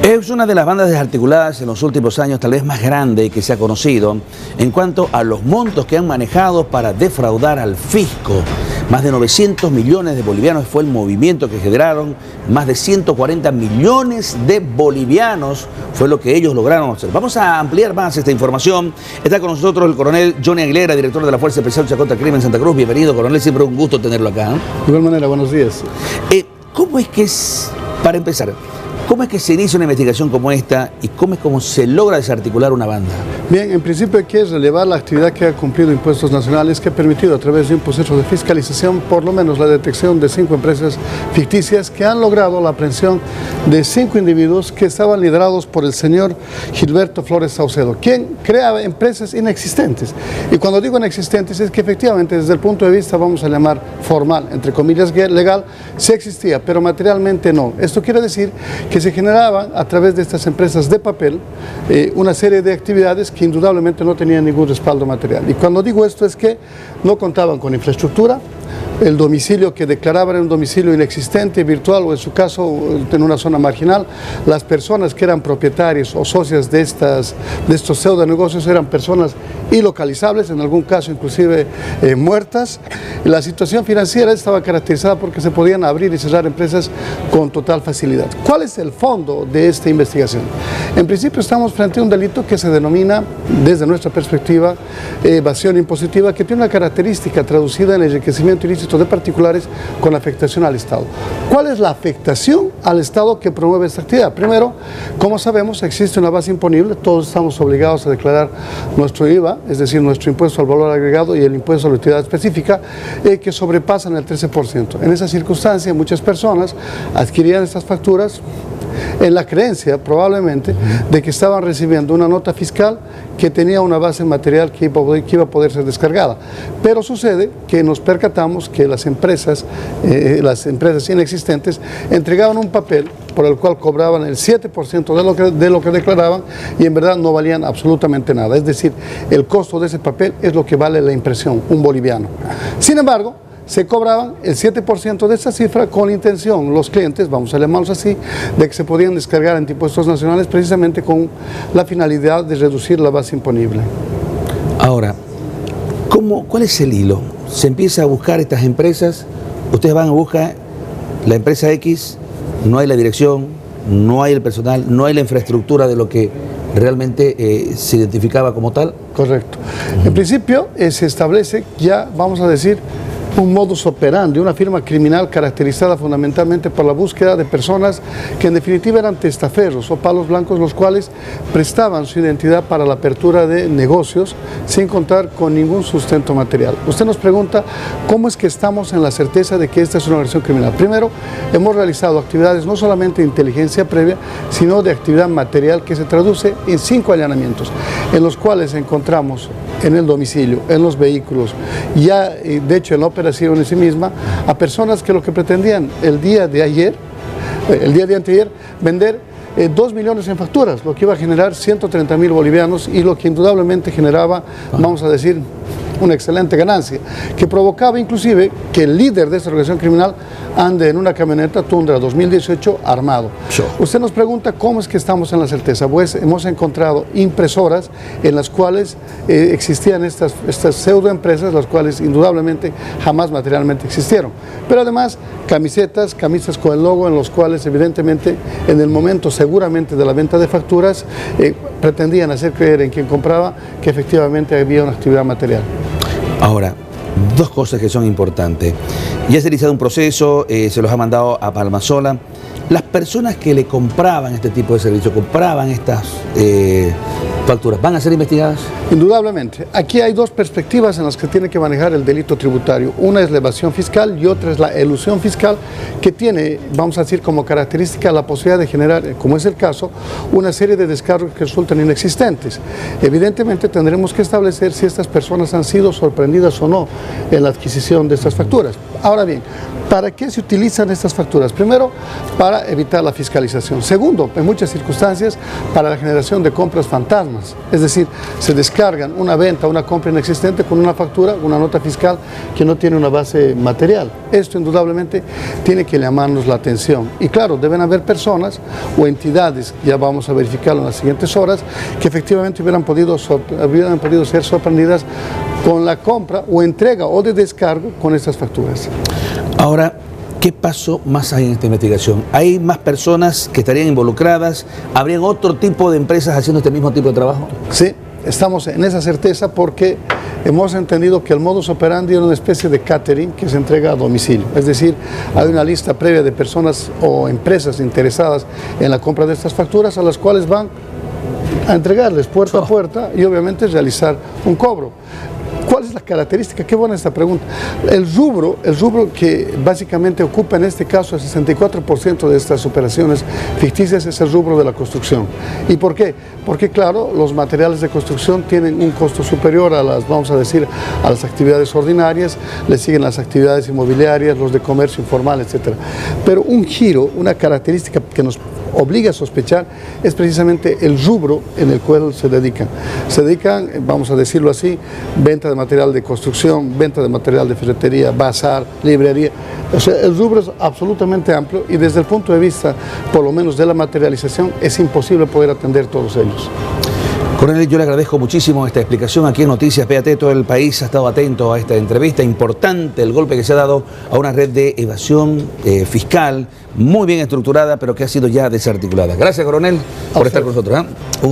Es una de las bandas desarticuladas en los últimos años, tal vez más grande que se ha conocido, en cuanto a los montos que han manejado para defraudar al fisco. Más de 900 millones de bolivianos fue el movimiento que generaron, más de 140 millones de bolivianos fue lo que ellos lograron hacer. Vamos a ampliar más esta información. Está con nosotros el coronel Johnny Aguilera, director de la Fuerza Especial de Lucha contra el Crimen en Santa Cruz. Bienvenido, coronel, siempre un gusto tenerlo acá. De igual manera, buenos días. ¿Cómo es que para empezar, cómo es que se inicia una investigación como esta y cómo es como se logra desarticular una banda? Bien, en principio hay que relevar la actividad que ha cumplido Impuestos Nacionales, que ha permitido a través de un proceso de fiscalización por lo menos la detección de 5 empresas ficticias que han logrado la aprehensión de 5 individuos que estaban liderados por el señor Gilberto Flores Saucedo, quien creaba empresas inexistentes. Y cuando digo inexistentes es que efectivamente desde el punto de vista, vamos a llamar formal, entre comillas legal, sí existía, pero materialmente no. Esto quiere decir que se generaban a través de estas empresas de papel una serie de actividades que indudablemente no tenían ningún respaldo material. Y cuando digo esto es que no contaban con infraestructura, el domicilio que declaraban era un domicilio inexistente, virtual o en su caso en una zona marginal. Las personas que eran propietarios o socias de estos pseudo negocios eran personas ilocalizables, en algún caso inclusive muertas. La situación financiera estaba caracterizada porque se podían abrir y cerrar empresas con total facilidad. ¿Cuál es el fondo de esta investigación? En principio estamos frente a un delito que se denomina, desde nuestra perspectiva, evasión impositiva, que tiene una característica traducida en enriquecimiento ilícito de particulares con afectación al Estado. ¿Cuál es la afectación al Estado que promueve esta actividad? Primero, como sabemos, existe una base imponible, todos estamos obligados a declarar nuestro IVA, es decir, nuestro impuesto al valor agregado y el impuesto a la utilidad específica, que sobrepasan el 13%. En esa circunstancia, muchas personas adquirían estas facturas en la creencia, probablemente, de que estaban recibiendo una nota fiscal que tenía una base material que iba a poder ser descargada. Pero sucede que nos percatamos que las empresas inexistentes entregaban un papel por el cual cobraban el 7% de lo que declaraban y en verdad no valían absolutamente nada. Es decir, el costo de ese papel es lo que vale la impresión, un boliviano. Sin embargo, se cobraban el 7% de esa cifra con la intención, los clientes, vamos a llamarlos así, de que se podían descargar ante impuestos nacionales precisamente con la finalidad de reducir la base imponible. Ahora, ¿cuál es el hilo? Se empieza a buscar estas empresas, ustedes van a buscar la empresa X, no hay la dirección, no hay el personal, no hay la infraestructura de lo que realmente se identificaba como tal. Correcto. En principio se establece ya, vamos a decir, un modus operandi, una firma criminal caracterizada fundamentalmente por la búsqueda de personas que en definitiva eran testaferros o palos blancos, los cuales prestaban su identidad para la apertura de negocios sin contar con ningún sustento material. Usted nos pregunta cómo es que estamos en la certeza de que esta es una organización criminal. Primero, hemos realizado actividades no solamente de inteligencia previa, sino de actividad material que se traduce en 5 allanamientos, en los cuales encontramos en el domicilio, en los vehículos, ya de hecho en la operación en sí misma, a personas que lo que pretendían el día de anteayer, vender 2 millones en facturas, lo que iba a generar 130.000 bolivianos y lo que indudablemente generaba, vamos a decir, una excelente ganancia, que provocaba inclusive que el líder de esta organización criminal ande en una camioneta Tundra 2018 armado. Usted nos pregunta cómo es que estamos en la certeza. Pues hemos encontrado impresoras en las cuales existían estas pseudoempresas, las cuales indudablemente jamás materialmente existieron. Pero además camisas con el logo en los cuales evidentemente en el momento seguramente de la venta de facturas pretendían hacer creer en quien compraba que efectivamente había una actividad material. Ahora, 2 cosas que son importantes. Ya se ha iniciado un proceso, se los ha mandado a Palmasola. Las personas que le compraban este tipo de servicio, compraban estas facturas, ¿van a ser investigadas? Indudablemente. Aquí hay 2 perspectivas en las que tiene que manejar el delito tributario. Una es la evasión fiscal y otra es la elusión fiscal, que tiene, vamos a decir, como característica la posibilidad de generar, como es el caso, una serie de descargos que resultan inexistentes. Evidentemente tendremos que establecer si estas personas han sido sorprendidas o no en la adquisición de estas facturas. Ahora bien, ¿para qué se utilizan estas facturas? Primero, para evitar la fiscalización. Segundo, en muchas circunstancias, para la generación de compras fantasmas. Es decir, se descargan una venta, una compra inexistente con una factura, una nota fiscal que no tiene una base material. Esto indudablemente tiene que llamarnos la atención. Y claro, deben haber personas o entidades, ya vamos a verificarlo en las siguientes horas, que efectivamente hubieran podido ser sorprendidas con la compra o entrega o de descargo con estas facturas. Ahora, ¿qué pasó más allá en esta investigación? ¿Hay más personas que estarían involucradas? ¿Habrían otro tipo de empresas haciendo este mismo tipo de trabajo? Sí, estamos en esa certeza porque hemos entendido que el modus operandi es una especie de catering que se entrega a domicilio. Es decir, hay una lista previa de personas o empresas interesadas en la compra de estas facturas a las cuales van a entregarles puerta a puerta y obviamente realizar un cobro. ¿Cuál es la característica? Qué buena esta pregunta. El rubro que básicamente ocupa en este caso el 64% de estas operaciones ficticias es el rubro de la construcción. ¿Y por qué? Porque claro, los materiales de construcción tienen un costo superior a las, vamos a decir, a las actividades ordinarias, le siguen las actividades inmobiliarias, los de comercio informal, etc. Pero un giro, una característica que nos obliga a sospechar es precisamente el rubro en el cual se dedican. Se dedican, vamos a decirlo así, venta de material de construcción, venta de material de ferretería, bazar, librería. O sea, el rubro es absolutamente amplio y desde el punto de vista, por lo menos de la materialización, es imposible poder atender todos ellos. Coronel, yo le agradezco muchísimo esta explicación aquí en Noticias PAT. Todo el país ha estado atento a esta entrevista. Importante el golpe que se ha dado a una red de evasión fiscal muy bien estructurada, pero que ha sido ya desarticulada. Gracias, coronel, por estar con nosotros.